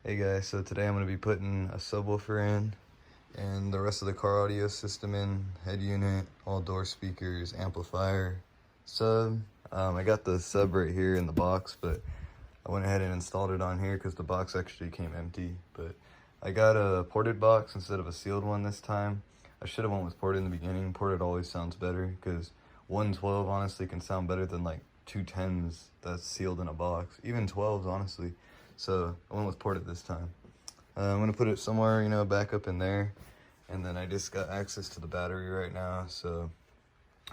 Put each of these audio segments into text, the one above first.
Hey guys, so today I'm going to be putting a subwoofer in and the rest of the car audio system in, head unit, all door speakers, amplifier, sub. I got the sub right here in the box, but I went ahead and installed it on here because the box actually came empty. But I got a ported box instead of a sealed one this time. I should have went with ported in the beginning. Ported always sounds better because 112 honestly can sound better than like 210s that's sealed in a box. Even 12s honestly. So I went with ported this time. I'm gonna put it somewhere, you know, back up in there. And then I just got access to the battery right now, so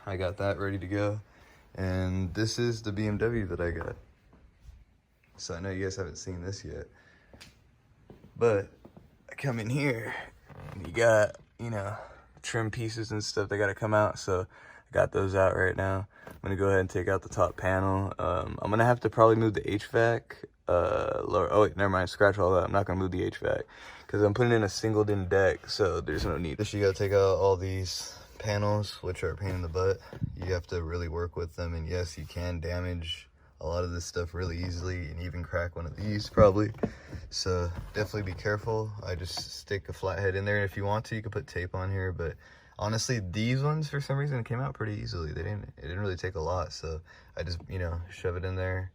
I got that ready to go. And this is the BMW that I got. So I know you guys haven't seen this yet, but I come in here and you got, you know, trim pieces and stuff that gotta come out. So I got those out right now. I'm gonna go ahead and take out the top panel. I'm gonna have to probably move the HVAC. Lower, oh wait, never mind, scratch all that. I'm not gonna move the HVAC because I'm putting in a singled in deck, so there's no need. Just you gotta take out all these panels, which are a pain in the butt. You have to really work with them, and yes, you can damage a lot of this stuff really easily and even crack one of these probably. So definitely be careful. I just stick a flathead in there, and if you want to, you can put tape on here, but honestly, these ones for some reason came out pretty easily. It didn't really take a lot, so I just, you know, shove it in there,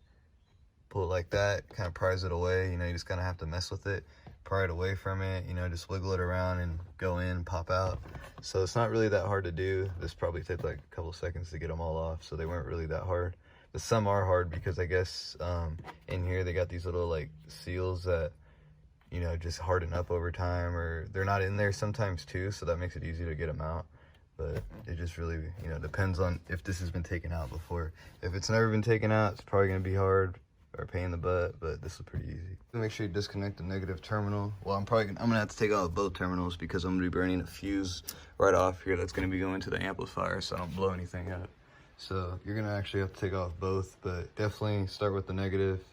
pull it like that, kind of prise it away. You know, you just kind of have to mess with it, pry it away from it, you know, just wiggle it around and go in, pop out. So it's not really that hard to do. This probably took like a couple seconds to get them all off, so they weren't really that hard. But some are hard because I guess in here they got these little like seals that, you know, just harden up over time, or they're not in there sometimes too, so that makes it easy to get them out. But it just really, you know, depends on if this has been taken out before. If it's never been taken out, it's probably gonna be hard or a pain in the butt, but this is pretty easy. Make sure you disconnect the negative terminal. Well, I'm gonna have to take out both terminals because I'm gonna be burning a fuse right off here that's gonna be going to the amplifier so I don't blow anything up. So you're gonna actually have to take off both, but definitely start with the negative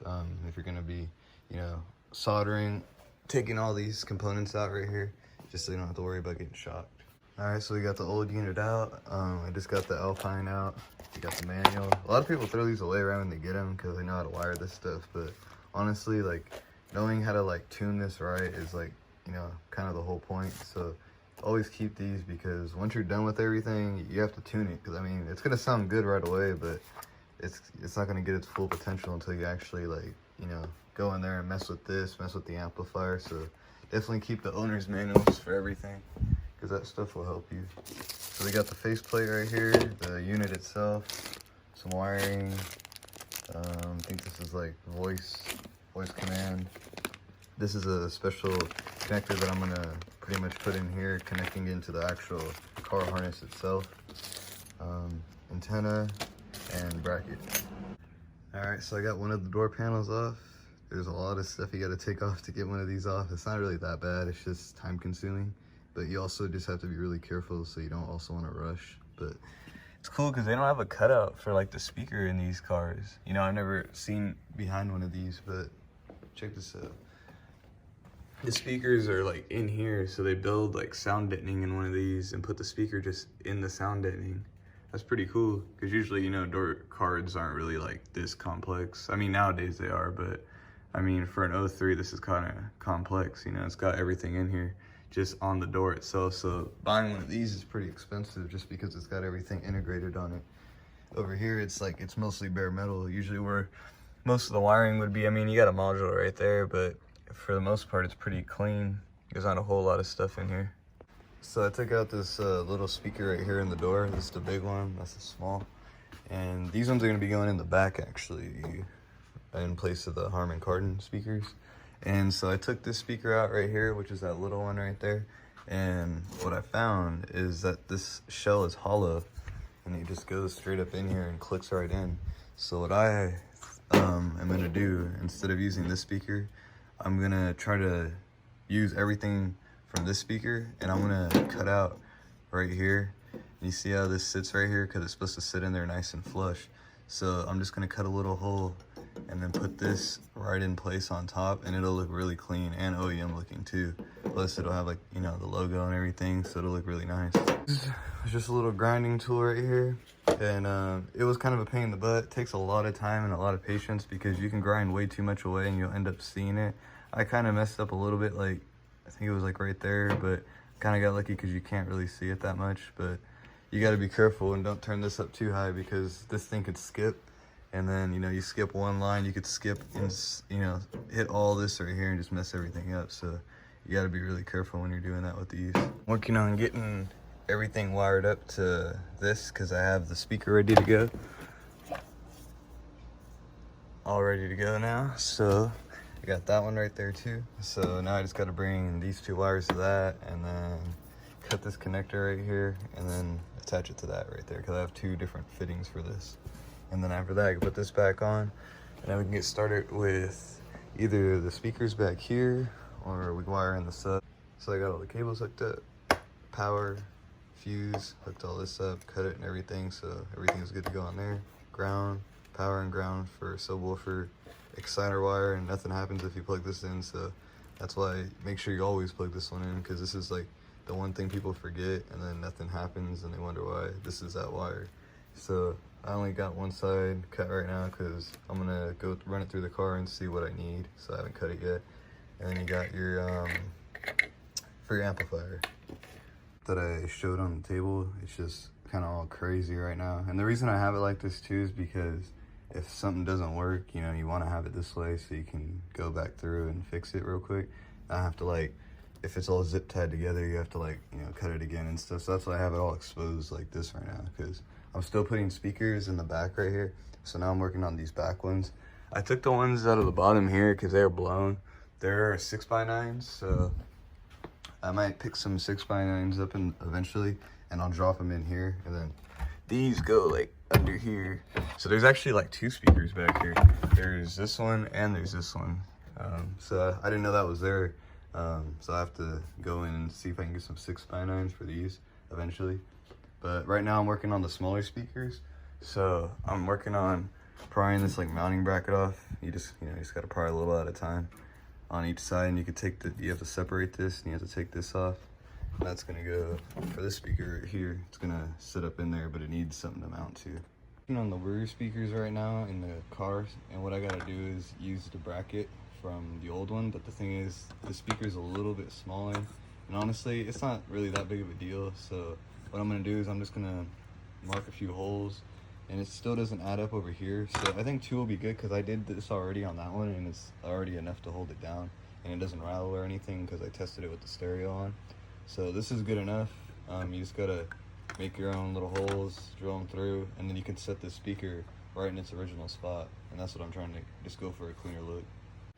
if you're gonna be, you know, soldering, taking all these components out right here, just so you don't have to worry about getting shocked. All right, so we got the old unit out. I just got the alpine out. We got the manual. A lot of people throw these away right when they get them because they know how to wire this stuff. But honestly, like, knowing how to like tune this right is like, you know, kind of the whole point. So always keep these because once you're done with everything, you have to tune it. Because I mean, it's gonna sound good right away, but it's not gonna get its full potential until you actually like, you know, go in there and mess with this, mess with the amplifier. So definitely keep the owner's manuals for everything, because that stuff will help you. So we got the faceplate right here, the unit itself, some wiring. I think this is like voice command. This is a special connector that I'm gonna pretty much put in here, connecting into the actual car harness itself. Antenna and bracket. All right, so I got one of the door panels off. There's a lot of stuff you gotta take off to get one of these off. It's not really that bad, it's just time consuming. But you also just have to be really careful so you don't also want to rush. But it's cool because they don't have a cutout for like the speaker in these cars. You know, I've never seen behind one of these, but check this out. The speakers are like in here, so they build like sound deadening in one of these and put the speaker just in the sound deadening. That's pretty cool because usually, you know, door cards aren't really like this complex. I mean, nowadays they are, but I mean, for an 03, this is kind of complex. You know, it's got everything in here just on the door itself. So buying one of these is pretty expensive just because it's got everything integrated on it. Over here, it's like, it's mostly bare metal. Usually where most of the wiring would be, I mean, you got a module right there, but for the most part, it's pretty clean. There's not a whole lot of stuff in here. So I took out this little speaker right here in the door. This is the big one, that's the small. And these ones are gonna be going in the back actually, in place of the Harman Kardon speakers. And so I took this speaker out right here, which is that little one right there. And what I found is that this shell is hollow and it just goes straight up in here and clicks right in. So what I am gonna do, instead of using this speaker, I'm gonna try to use everything from this speaker, and I'm gonna cut out right here. You see how this sits right here? Because it's supposed to sit in there nice and flush. So I'm just gonna cut a little hole and then put this right in place on top, and it'll look really clean and OEM looking too. Plus it'll have like, you know, the logo and everything, so it'll look really nice. It's just a little grinding tool right here, and it was kind of a pain in the butt. It takes a lot of time and a lot of patience because you can grind way too much away and you'll end up seeing it. I kind of messed up a little bit, like I think it was like right there, but kind of got lucky because you can't really see it that much. But you got to be careful and don't turn this up too high because this thing could skip. And then, you know, you skip one line, you could skip and, you know, hit all this right here and just mess everything up. So you got to be really careful when you're doing that with these. Working on getting everything wired up to this because I have the speaker ready to go. All ready to go now. So I got that one right there too. So now I just got to bring these two wires to that and then cut this connector right here and then attach it to that right there because I have two different fittings for this. And then after that I can put this back on and then we can get started with either the speakers back here or we wire in the sub. So I got all the cables hooked up, power, fuse, hooked all this up, cut it and everything, so everything's good to go on there. Ground, power and ground for subwoofer, exciter wire, and nothing happens if you plug this in, so that's why make sure you always plug this one in because this is like the one thing people forget and then nothing happens and they wonder why. This is that wire. So I only got one side cut right now because I'm gonna go run it through the car and see what I need, so I haven't cut it yet. And then you got your for your amplifier that I showed on the table. It's just kind of all crazy right now, and the reason I have it like this too is because if something doesn't work, you know, you want to have it this way so you can go back through and fix it real quick. I have to, like, if it's all zip tied together, you have to, like, you know, cut it again and stuff. So that's why I have it all exposed like this right now, because I'm still putting speakers in the back right here. So now I'm working on these back ones. I took the ones out of the bottom here because they were blown. They're 6x9s, so I might pick some 6x9s up eventually, and I'll drop them in here. And then these go like under here. So there's actually like two speakers back here. There's this one and there's this one. So I didn't know that was there. So I have to go in and see if I can get some 6x9s for these eventually. But right now I'm working on the smaller speakers. So I'm working on prying this like mounting bracket off. You just gotta pry a little at a time on each side, and you have to separate this and you have to take this off. And that's gonna go for this speaker right here. It's gonna sit up in there, but it needs something to mount to. I'm on the rear speakers right now in the cars, and what I gotta do is use the bracket from the old one, but the thing is the speaker's a little bit smaller, and honestly it's not really that big of a deal. So what I'm gonna do is I'm just gonna mark a few holes, and it still doesn't add up over here. So I think 2 will be good because I did this already on that one and it's already enough to hold it down, and it doesn't rattle or anything because I tested it with the stereo on. So this is good enough. You just gotta make your own little holes, drill them through, and then you can set the speaker right in its original spot. And that's what I'm trying to just go for, a cleaner look.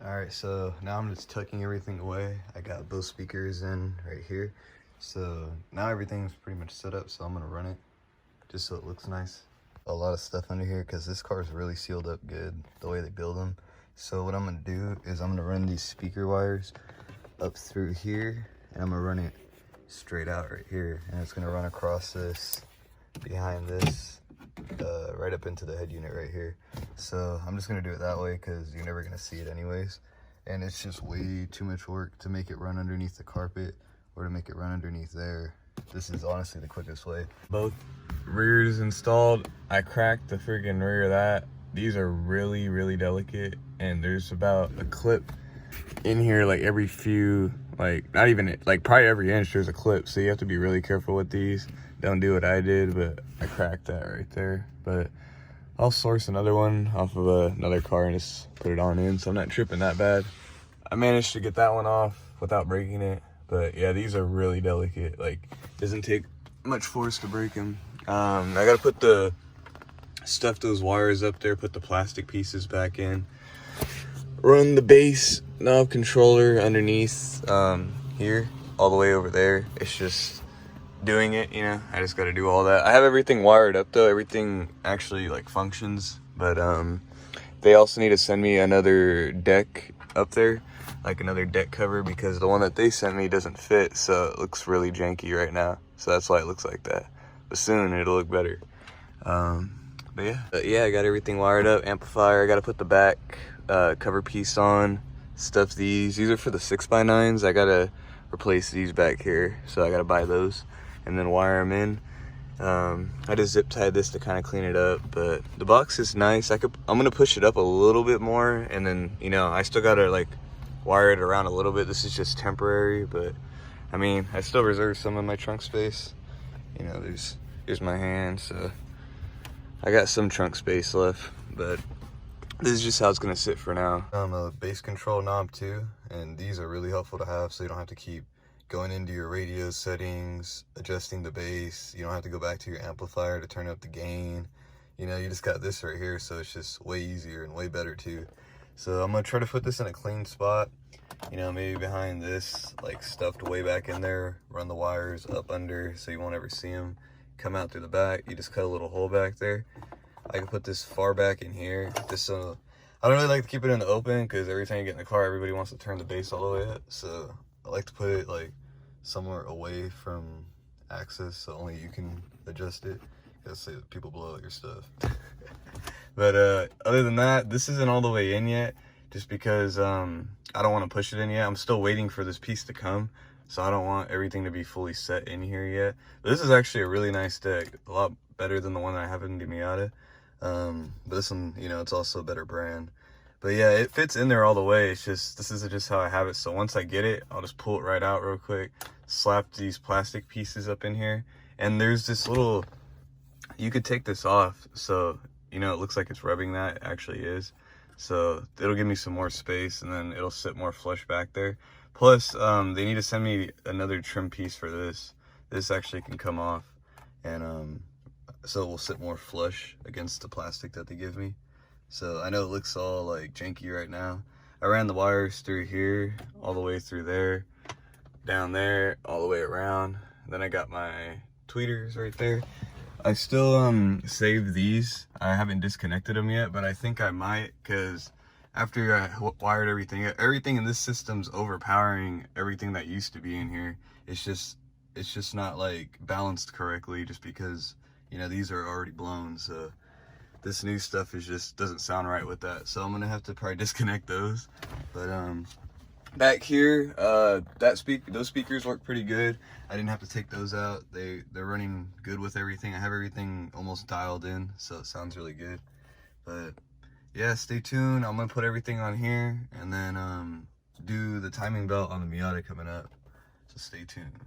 All right, so now I'm just tucking everything away. I got both speakers in right here. So now everything's pretty much set up, so I'm gonna run it just so it looks nice. A lot of stuff under here because this car is really sealed up good the way they build them. So what I'm gonna do is I'm gonna run these speaker wires up through here, and I'm gonna run it straight out right here, and it's gonna run across this, behind this, right up into the head unit right here. So I'm just gonna do it that way because you're never gonna see it anyways, and it's just way too much work to make it run underneath the carpet or to make it run underneath there. This is honestly the quickest way. Both rears installed. I cracked the freaking rear of that. These are really, really delicate, and there's about a clip in here like every few, like not even, like probably every inch there's a clip, so you have to be really careful with these. Don't do what I did, but I cracked that right there. But I'll source another one off of another car and just put it on in, so I'm not tripping that bad. I managed to get that one off without breaking it, but yeah, these are really delicate. Like, doesn't take much force to break them. I gotta put stuff those wires up there, put the plastic pieces back in, run the bass knob controller underneath here all the way over there. It's just doing it, you know. I just got to do all that. I have everything wired up though. Everything actually like functions, but they also need to send me another deck up there, like another deck cover, because the one that they sent me doesn't fit, so it looks really janky right now. So that's why it looks like that, but soon it'll look better. But yeah, I got everything wired up. Amplifier, I got to put the back cover piece on. Stuff these are for the 6x9s. I gotta replace these back here, so I gotta buy those and then wire them in. I just zip tied this to kind of clean it up, but the box is nice. I'm gonna push it up a little bit more, and then, you know, I still gotta like wire it around a little bit. This is just temporary, but I mean, I still reserve some of my trunk space. You know, here's my hand, so I got some trunk space left, but this is just how it's gonna sit for now. A bass control knob too, and these are really helpful to have, so you don't have to keep going into your radio settings, adjusting the bass. You don't have to go back to your amplifier to turn up the gain. You know, you just got this right here, so it's just way easier and way better too. So I'm gonna try to put this in a clean spot. You know, maybe behind this, like stuffed way back in there, run the wires up under so you won't ever see them come out through the back. You just cut a little hole back there. I can put this far back in here. This I don't really like to keep it in the open because every time you get in the car, everybody wants to turn the bass all the way up. So I like to put it like somewhere away from access so only you can adjust it. Because say people blow out your stuff. But other than that, this isn't all the way in yet, just because I don't want to push it in yet. I'm still waiting for this piece to come, so I don't want everything to be fully set in here yet. But this is actually a really nice deck, a lot better than the one that I have in the Miata. But this one, you know, it's also a better brand. But yeah, it fits in there all the way. It's just, this is just how I have it. So once I get it, I'll just pull it right out real quick, slap these plastic pieces up in here. And there's this little, you could take this off. So, you know, it looks like it's rubbing that, it actually is. So it'll give me some more space, and then it'll sit more flush back there. Plus, they need to send me another trim piece for this. This actually can come off, and so it will sit more flush against the plastic that they give me. So I know it looks all like janky right now. I ran the wires through here, all the way through there, down there, all the way around. And then I got my tweeters right there. I still saved these. I haven't disconnected them yet, but I think I might, because after I wired everything in this system's overpowering everything that used to be in here. It's just not like balanced correctly, just because, you know, these are already blown. So this new stuff is just doesn't sound right with that. So I'm gonna have to probably disconnect those. But back here, those speakers work pretty good. I didn't have to take those out. They're running good with everything. I have everything almost dialed in, so it sounds really good. But yeah, stay tuned. I'm gonna put everything on here, and then do the timing belt on the Miata coming up. So stay tuned.